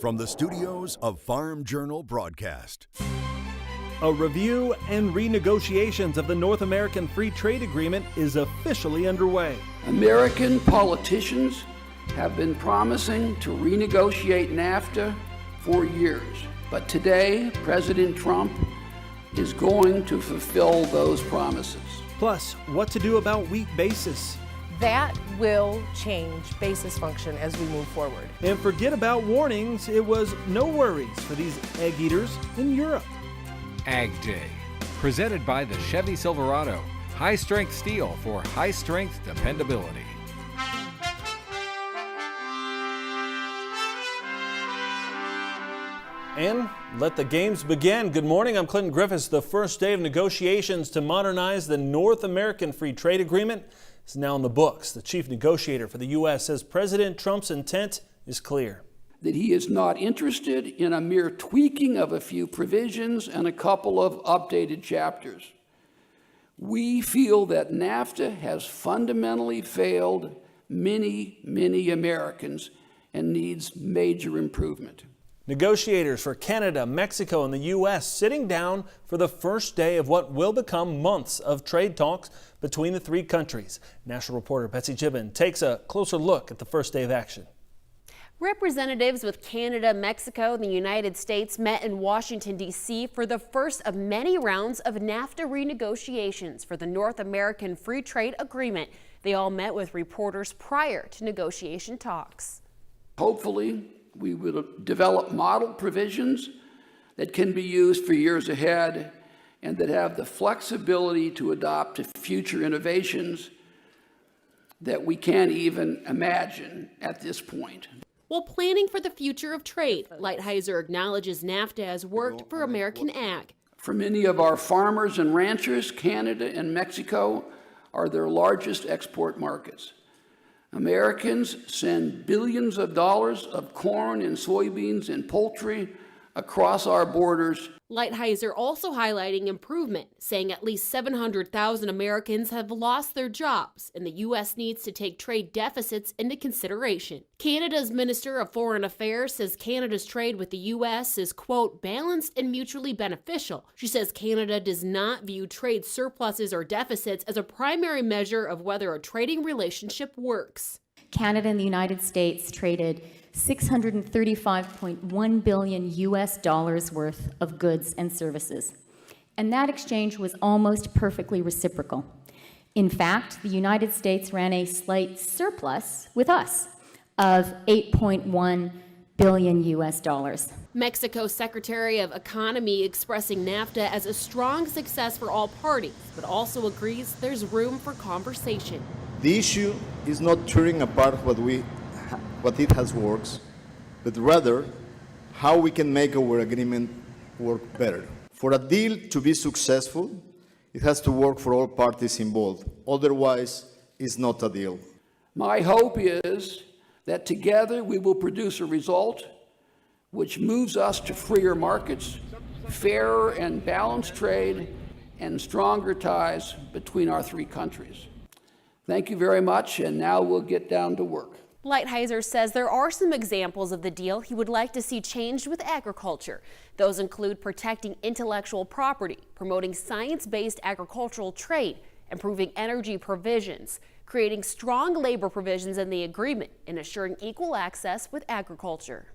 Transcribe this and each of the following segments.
from the studios of Farm Journal Broadcast. A review and renegotiations of the North American Free Trade Agreement is officially underway. American politicians have been promising to renegotiate NAFTA for years, but today President Trump is going to fulfill those promises. Plus, what to do about wheat basis. That will change basis function as we move forward. And forget about warnings, it was no worries for these egg eaters in Europe. AgDay, presented by the Chevy Silverado. High-strength steel for high-strength dependability. And let the games begin. Good morning, I'm Clinton Griffiths. The first day of negotiations to modernize the North American Free Trade Agreement is now in the books. The chief negotiator for the U.S. says President Trump's intent is clear. That he is not interested in a mere tweaking of a few provisions and a couple of updated chapters. We feel that NAFTA has fundamentally failed many Americans and needs major improvement. Negotiators for Canada, Mexico, and the U.S. sitting down for the first day of what will become months of trade talks between the three countries. National reporter Betsy Gibbon takes a closer look at the first day of action. Representatives with Canada, Mexico, and the United States met in Washington, D.C. for the first of many rounds of NAFTA renegotiations for the North American Free Trade Agreement. They all met with reporters prior to negotiation talks. Hopefully, we will develop model provisions that can be used for years ahead and that have the flexibility to adopt to future innovations that we can't even imagine at this point. While planning for the future of trade, Lighthizer acknowledges NAFTA has worked for American ag. For many of our farmers and ranchers, Canada and Mexico are their largest export markets. Americans send billions of dollars of corn and soybeans and poultry across our borders. Lighthizer also highlighting improvement, saying at least 700,000 Americans have lost their jobs, and the U.S. needs to take trade deficits into consideration. Canada's Minister of Foreign Affairs says Canada's trade with the U.S. is, quote, balanced and mutually beneficial. She says Canada does not view trade surpluses or deficits as a primary measure of whether a trading relationship works. Canada and the United States traded $635.1 billion US dollars worth of goods and services. And that exchange was almost perfectly reciprocal. In fact, the United States ran a slight surplus with us of $8.1 billion US dollars. Mexico's Secretary of Economy expressing NAFTA as a strong success for all parties, but also agrees there's room for conversation. The issue is not tearing apart what it has worked, but rather how we can make our agreement work better. For a deal to be successful, it has to work for all parties involved. Otherwise, it's not a deal. My hope is that together we will produce a result which moves us to freer markets, fairer and balanced trade, and stronger ties between our three countries. Thank you very much, and now we'll get down to work. Lighthizer says there are some examples of the deal he would like to see changed with agriculture. Those include protecting intellectual property, promoting science-based agricultural trade, improving energy provisions, creating strong labor provisions in the agreement, and assuring equal access with agriculture.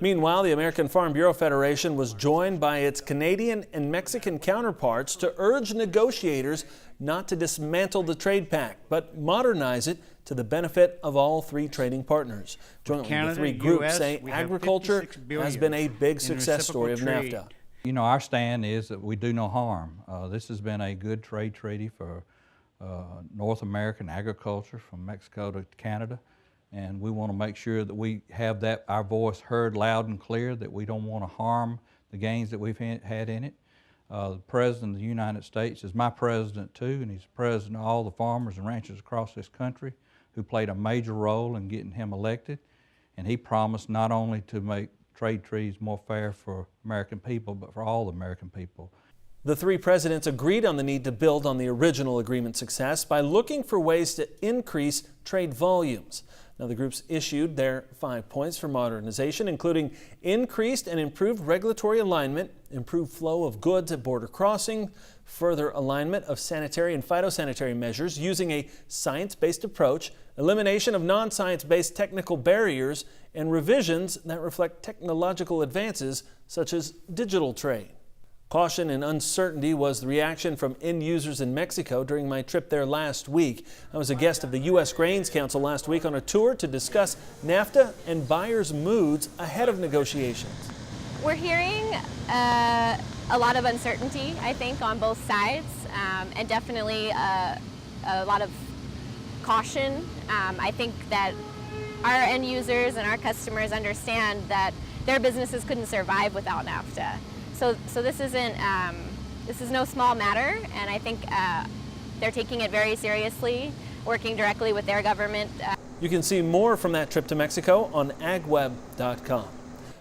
Meanwhile, the American Farm Bureau Federation was joined by its Canadian and Mexican counterparts to urge negotiators not to dismantle the trade pact, but modernize it to the benefit of all three trading partners. Jointly, the three groups say agriculture has been a big success story of NAFTA. You know, our stand is that we do no harm. This has been a good trade treaty for North American agriculture from Mexico to Canada. And we want to make sure that we have our voice heard loud and clear, that we don't want to harm the gains that we've had in it. The President of the United States is my president too, and he's president of all the farmers and ranchers across this country who played a major role in getting him elected. And he promised not only to make trade treaties more fair for American people, but for all the American people. The three presidents agreed on the need to build on the original agreement success by looking for ways to increase trade volumes. Now, the groups issued their 5 points for modernization, including increased and improved regulatory alignment, improved flow of goods at border crossing, further alignment of sanitary and phytosanitary measures using a science-based approach, elimination of non-science-based technical barriers, and revisions that reflect technological advances such as digital trade. Caution and uncertainty was the reaction from end users in Mexico during my trip there last week. I was a guest of the U.S. Grains Council last week on a tour to discuss NAFTA and buyers' moods ahead of negotiations. We're hearing a lot of uncertainty, I think, on both sides, and definitely a lot of caution. I think that our end users and our customers understand that their businesses couldn't survive without NAFTA. So this is no small matter, and I think they're taking it very seriously, working directly with their government. You can see more from that trip to Mexico on agweb.com.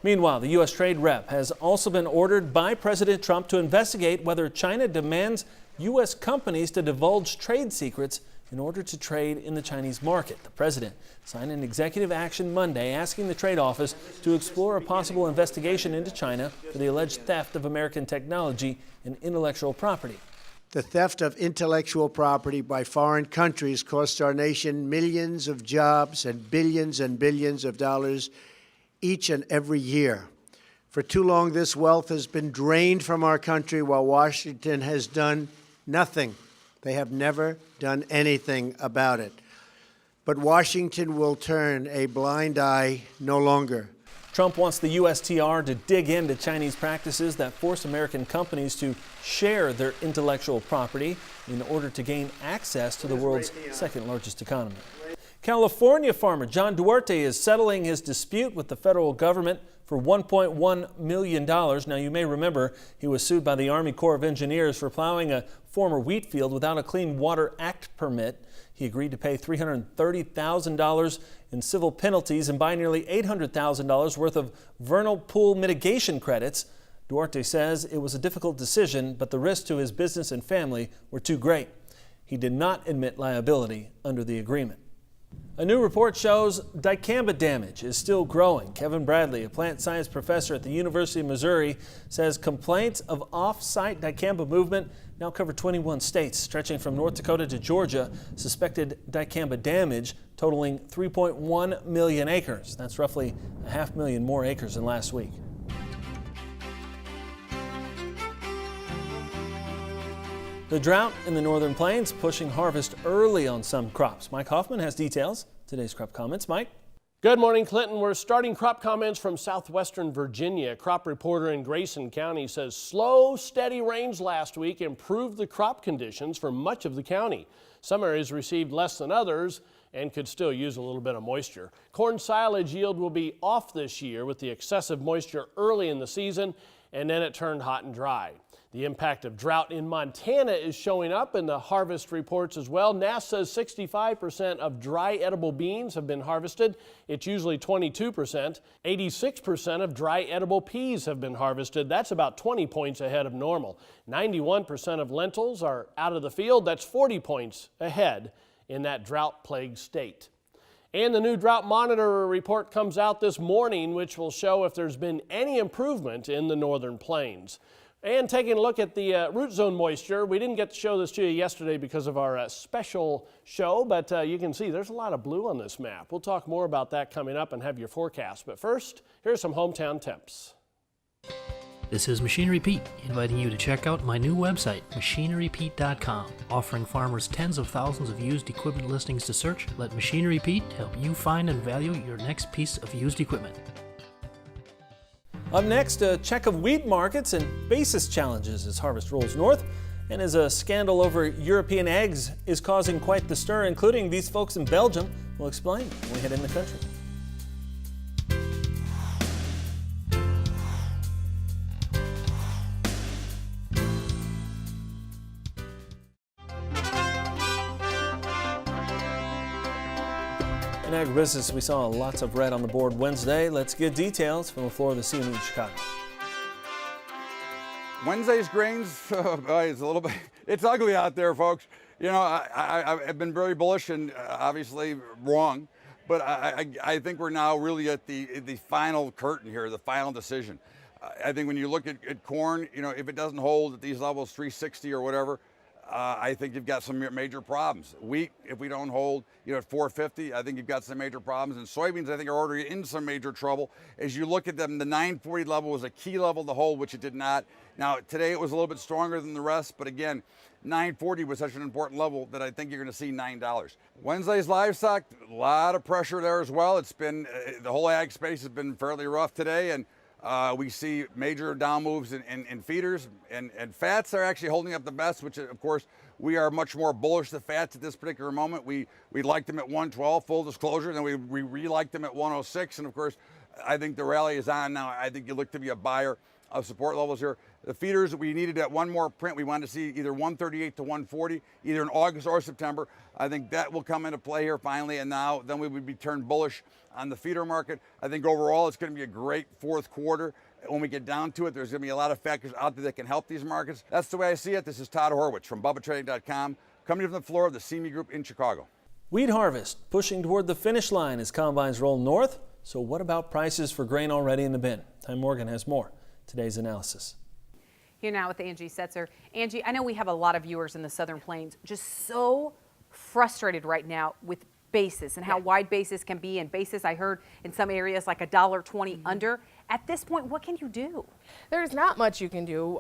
Meanwhile, the U.S. Trade Rep has also been ordered by President Trump to investigate whether China demands U.S. companies to divulge trade secrets in order to trade in the Chinese market. The president signed an executive action Monday asking the Trade Office to explore a possible investigation into China for the alleged theft of American technology and intellectual property. The theft of intellectual property by foreign countries costs our nation millions of jobs and billions of dollars each and every year. For too long, this wealth has been drained from our country while Washington has done nothing. They have never done anything about it. But Washington will turn a blind eye no longer. Trump wants the USTR to dig into Chinese practices that force American companies to share their intellectual property in order to gain access to the world's second largest economy. California farmer John Duarte is settling his dispute with the federal government for $1.1 million. Now, you may remember he was sued by the Army Corps of Engineers for plowing a former wheat field without a Clean Water Act permit. He agreed to pay $330,000 in civil penalties and buy nearly $800,000 worth of vernal pool mitigation credits. Duarte says it was a difficult decision, but the risks to his business and family were too great. He did not admit liability under the agreement. A new report shows dicamba damage is still growing. Kevin Bradley, a plant science professor at the University of Missouri, says complaints of off-site dicamba movement now cover 21 states, stretching from North Dakota to Georgia. Suspected dicamba damage totaling 3.1 million acres. That's roughly 500,000 more acres than last week. The drought in the northern plains pushing harvest early on some crops. Mike Hoffman has details. Today's crop comments. Mike? Good morning, Clinton. We're starting crop comments from southwestern Virginia. A crop reporter in Grayson County says slow, steady rains last week improved the crop conditions for much of the county. Some areas received less than others and could still use a little bit of moisture. Corn silage yield will be off this year with the excessive moisture early in the season, and then it turned hot and dry. The impact of drought in Montana is showing up in the harvest reports as well. NAFTA says 65% of dry edible beans have been harvested. It's usually 22%. 86% of dry edible peas have been harvested. That's about 20 points ahead of normal. 91% of lentils are out of the field. That's 40 points ahead in that drought-plagued state. And the new drought monitor report comes out this morning, which will show if there's been any improvement in the northern plains. And taking a look at the root zone moisture, we didn't get to show this to you yesterday because of our special show, but you can see there's a lot of blue on this map. We'll talk more about that coming up and have your forecast. But first, here's some hometown temps. This is Machinery Pete, inviting you to check out my new website, machinerypete.com. Offering farmers tens of thousands of used equipment listings to search, let Machinery Pete help you find and value your next piece of used equipment. Up next, a check of wheat markets and basis challenges as harvest rolls north, and as a scandal over European eggs is causing quite the stir, including these folks in Belgium. We'll explain when we head in the country. In agribusiness, we saw lots of red on the board Wednesday. Let's get details from the floor of the CME in Chicago. Wednesday's grains, it's a little bit, it's ugly out there, folks. You know, I've been very bullish and obviously wrong, But I think we're now really at the final curtain here, the final decision. I think when you look at corn, you know, if it doesn't hold at these levels, 360 or whatever, I think you've got some major problems. Wheat, if we don't hold, you know, at 450, I think you've got some major problems. And soybeans, I think, are already in some major trouble. As you look at them, the 940 level was a key level to hold, which it did not. Now, today it was a little bit stronger than the rest, but again, 940 was such an important level that I think you're going to see $9. Wednesday's livestock, a lot of pressure there as well. It's been, the whole ag space has been fairly rough today, and we see major down moves in feeders, and fats are actually holding up the best, which of course we are much more bullish to fats at this particular moment. We liked them at 112, full disclosure, and then we re-liked them at 106, and of course I think the rally is on now. I think you look to be a buyer of support levels here. The feeders, we needed at one more print. We wanted to see either 138 to 140, either in August or September. I think that will come into play here finally, and now then we would be turned bullish on the feeder market. I think overall it's going to be a great fourth quarter. When we get down to it, there's going to be a lot of factors out there that can help these markets. That's the way I see it. This is Todd Horwitz from BubbaTrading.com, coming from the floor of the CME Group in Chicago. Wheat harvest pushing toward the finish line as combines roll north. So what about prices for grain already in the bin? Ty Morgan has more. Today's analysis. Here now with Angie Setzer. Angie, I know we have a lot of viewers in the Southern Plains just so frustrated right now with basis and how wide basis can be, and basis I heard in some areas like $1.20 under. At this point, what can you do? There's not much you can do.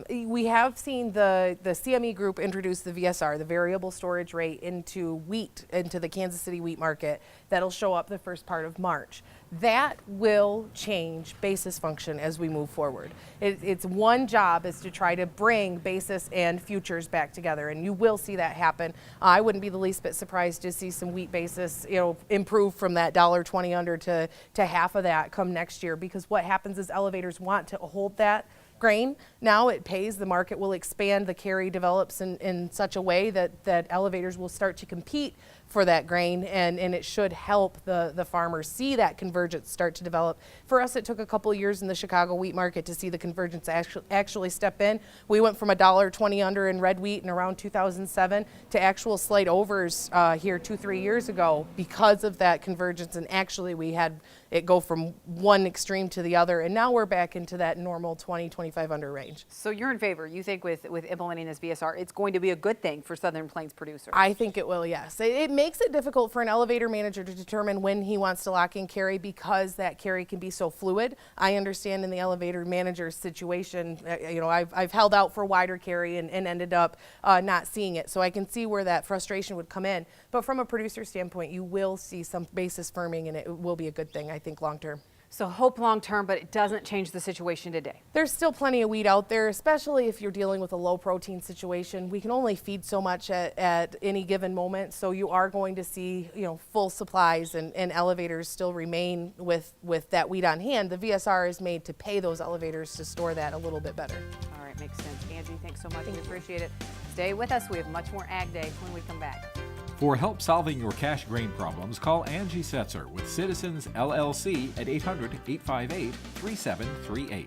We have seen the CME Group introduce the VSR, the variable storage rate, into wheat, into the Kansas City wheat market. That'll show up the first part of March. That will change basis function as we move forward. Its one job is to try to bring basis and futures back together, and you will see that happen. I wouldn't be the least bit surprised to see some wheat basis, improve from that $1.20 under to half of that come next year, because what happens is elevators want to hold that grain. Now it pays, the market will expand, the carry develops in such a way that elevators will start to compete for that grain, and it should help the farmers see that convergence start to develop. For us, it took a couple of years in the Chicago wheat market to see the convergence actually step in. We went from $1.20 under in red wheat in around 2007 to actual slight overs here 2-3 years ago because of that convergence, and actually we had it go from one extreme to the other, and now we're back into that normal 20-25 under range. So you're in favor. You think with implementing this VSR, it's going to be a good thing for Southern Plains producers? I think it will, yes. It makes it difficult for an elevator manager to determine when he wants to lock in carry, because that carry can be so fluid. I understand in the elevator manager's situation, I've held out for wider carry and ended up not seeing it. So I can see where that frustration would come in. But from a producer standpoint, you will see some basis firming, and it will be a good thing, I think, long term. So hope long term, but it doesn't change the situation today. There's still plenty of wheat out there, especially if you're dealing with a low protein situation. We can only feed so much at any given moment, so you are going to see full supplies, and elevators still remain with that wheat on hand. The VSR is made to pay those elevators to store that a little bit better. All right, makes sense. Angie, thanks so much. We appreciate it. Stay with us. We have much more Ag Day when we come back. For help solving your cash grain problems, call Angie Setzer with Citizens LLC at 800-858-3738.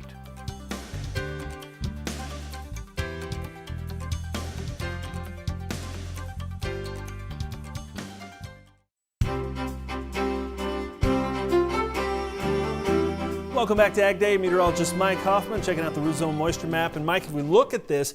Welcome back to Ag Day. Meteorologist Mike Hoffman checking out the root zone moisture map. And Mike, if we look at this,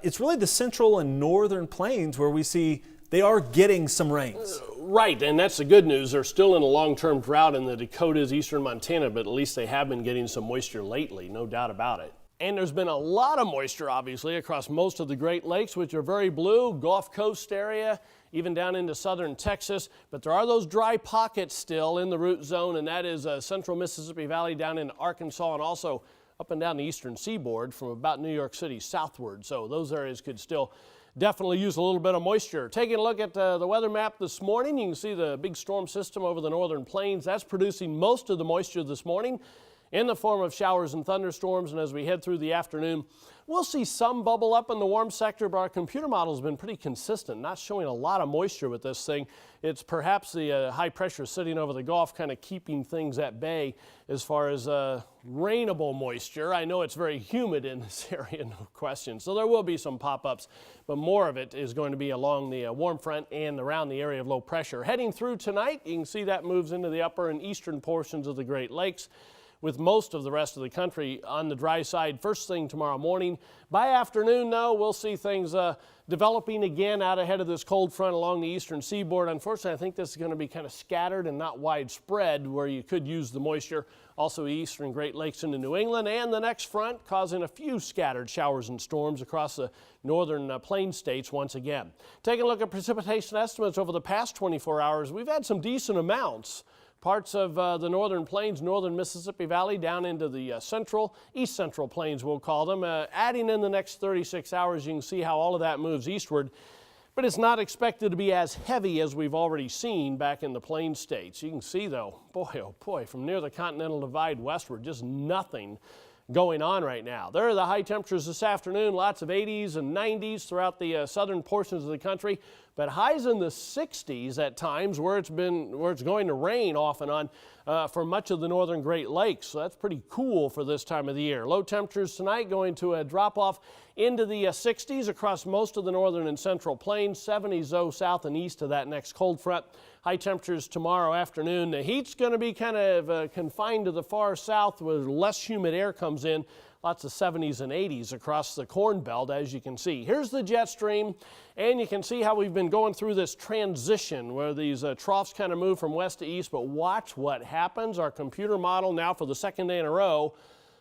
it's really the central and northern plains where we see they are getting some rains. Right, and that's the good news. They're still in a long-term drought in the Dakotas, eastern Montana, but at least they have been getting some moisture lately, no doubt about it. And there's been a lot of moisture, obviously, across most of the Great Lakes, which are very blue, Gulf Coast area, even down into southern Texas. But there are those dry pockets still in the root zone, and that is central Mississippi Valley down in Arkansas, and also up and down the eastern seaboard from about New York City southward. So those areas could still definitely use a little bit of moisture. Taking a look at the weather map this morning, you can see the big storm system over the northern plains. That's producing most of the moisture this morning. in the form of showers and thunderstorms, and as we head through the afternoon, we'll see some bubble up in the warm sector, but our computer model has been pretty consistent, not showing a lot of moisture with this thing. It's perhaps the high pressure sitting over the Gulf kind of keeping things at bay as far as rainable moisture. I know it's very humid in this area, no question, so there will be some pop-ups, but more of it is going to be along the warm front and around the area of low pressure. Heading through tonight, you can see that moves into the upper and eastern portions of the Great Lakes, with most of the rest of the country on the dry side first thing tomorrow morning. By afternoon, though, we'll see things developing again out ahead of this cold front along the eastern seaboard. Unfortunately, I think this is going to be kind of scattered and not widespread where you could use the moisture. Also eastern Great Lakes into New England, and the next front causing a few scattered showers and storms across the northern plain states once again. Taking a look at precipitation estimates over the past 24 hours, we've had some decent amounts. Parts of the northern plains, northern Mississippi Valley, down into the east central plains, we'll call them. Adding in the next 36 hours, you can see how all of that moves eastward. But it's not expected to be as heavy as we've already seen back in the plain states. You can see, though, boy, oh boy, from near the Continental Divide westward, just nothing going on right now. There are the high temperatures this afternoon, lots of 80s and 90s throughout the southern portions of the country, but highs in the 60s at times where it's going to rain off and on for much of the northern Great Lakes. So that's pretty cool for this time of the year. Low temperatures tonight going to drop off into the 60s across most of the northern and central plains, 70s though south and east of that next cold front. High temperatures tomorrow afternoon. The heat's going to be kind of confined to the far south where less humid air comes in. Lots of 70s and 80s across the Corn Belt, as you can see. Here's the jet stream, and you can see how we've been going through this transition where these troughs kind of move from west to east, but watch what happens. Our computer model now for the second day in a row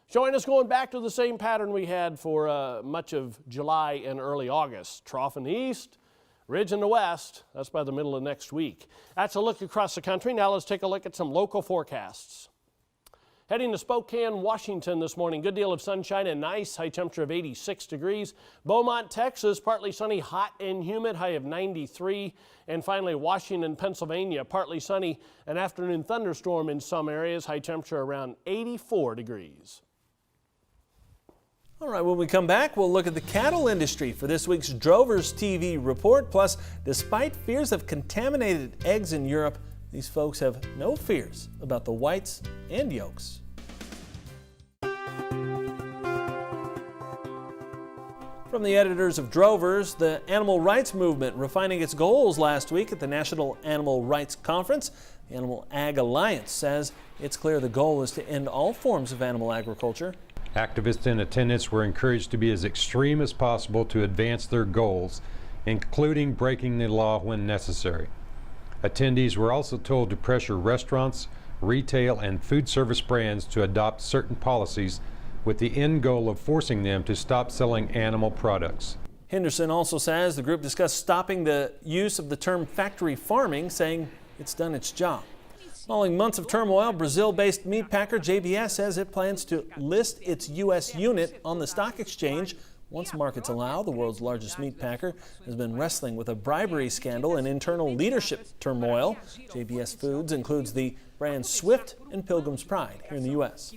showing us going back to the same pattern we had for much of July and early August. Trough in the east, ridge in the west. That's by the middle of next week. That's a look across the country. Now let's take a look at some local forecasts. Heading to Spokane, Washington this morning. Good deal of sunshine and nice. High temperature of 86 degrees. Beaumont, Texas, partly sunny, hot and humid, high of 93. And finally, Washington, Pennsylvania, partly sunny, an afternoon thunderstorm in some areas. High temperature around 84 degrees. All right, when we come back, we'll look at the cattle industry for this week's Drovers TV report. Plus, despite fears of contaminated eggs in Europe, these folks have no fears about the whites and yolks. From the editors of Drovers, the animal rights movement refining its goals last week at the National Animal Rights Conference. The Animal Ag Alliance says it's clear the goal is to end all forms of animal agriculture. Activists in attendance were encouraged to be as extreme as possible to advance their goals, including breaking the law when necessary. Attendees were also told to pressure restaurants, retail, and food service brands to adopt certain policies with the end goal of forcing them to stop selling animal products. Henderson also says the group discussed stopping the use of the term factory farming, saying it's done its job. Following months of turmoil, Brazil-based meat packer JBS says it plans to list its U.S. unit on the stock exchange once markets allow. The world's largest meat packer has been wrestling with a bribery scandal and internal leadership turmoil. JBS Foods includes the brands Swift and Pilgrim's Pride here in the U.S.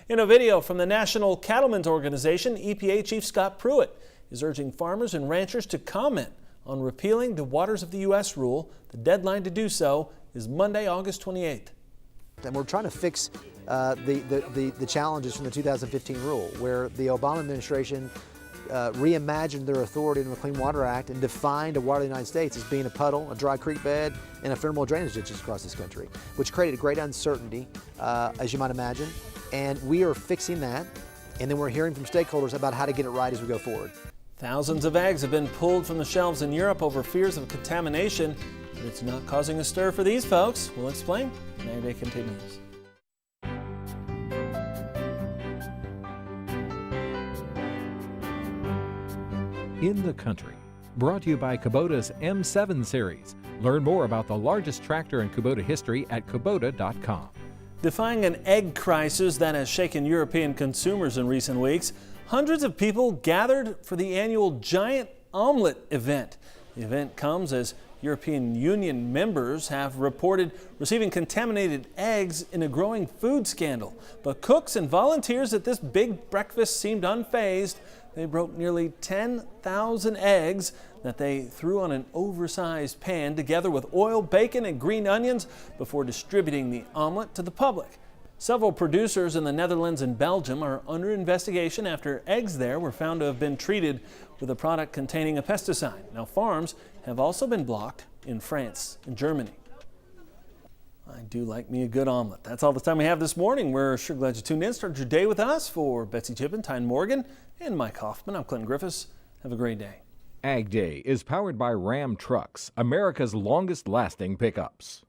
In a video from the National Cattlemen's Organization, EPA Chief Scott Pruitt is urging farmers and ranchers to comment on repealing the Waters of the U.S. rule. The deadline to do so is Monday, August 28th. And we're trying to fix the challenges from the 2015 rule, where the Obama administration reimagined their authority in the Clean Water Act and defined a water of the United States as being a puddle, a dry creek bed, and ephemeral drainage ditches across this country, which created great uncertainty, as you might imagine. And we are fixing that, and then we're hearing from stakeholders about how to get it right as we go forward. Thousands of eggs have been pulled from the shelves in Europe over fears of contamination, but it's not causing a stir for these folks. We'll explain when AgDay continues. In the country. Brought to you by Kubota's M7 series. Learn more about the largest tractor in Kubota history at Kubota.com. Defying an egg crisis that has shaken European consumers in recent weeks, hundreds of people gathered for the annual Giant Omelette event. The event comes as European Union members have reported receiving contaminated eggs in a growing food scandal. But cooks and volunteers at this big breakfast seemed unfazed. They broke nearly 10,000 eggs that they threw on an oversized pan together with oil, bacon, and green onions before distributing the omelet to the public. Several producers in the Netherlands and Belgium are under investigation after eggs there were found to have been treated with a product containing a pesticide. Now, farms have also been blocked in France and Germany. I do like me a good omelet. That's all the time we have this morning. We're sure glad you tuned in. Start your day with us. For Betsy Chippen, Tyne Morgan, and Mike Hoffman, I'm Clinton Griffiths. Have a great day. AgDay is powered by Ram Trucks, America's longest-lasting pickups.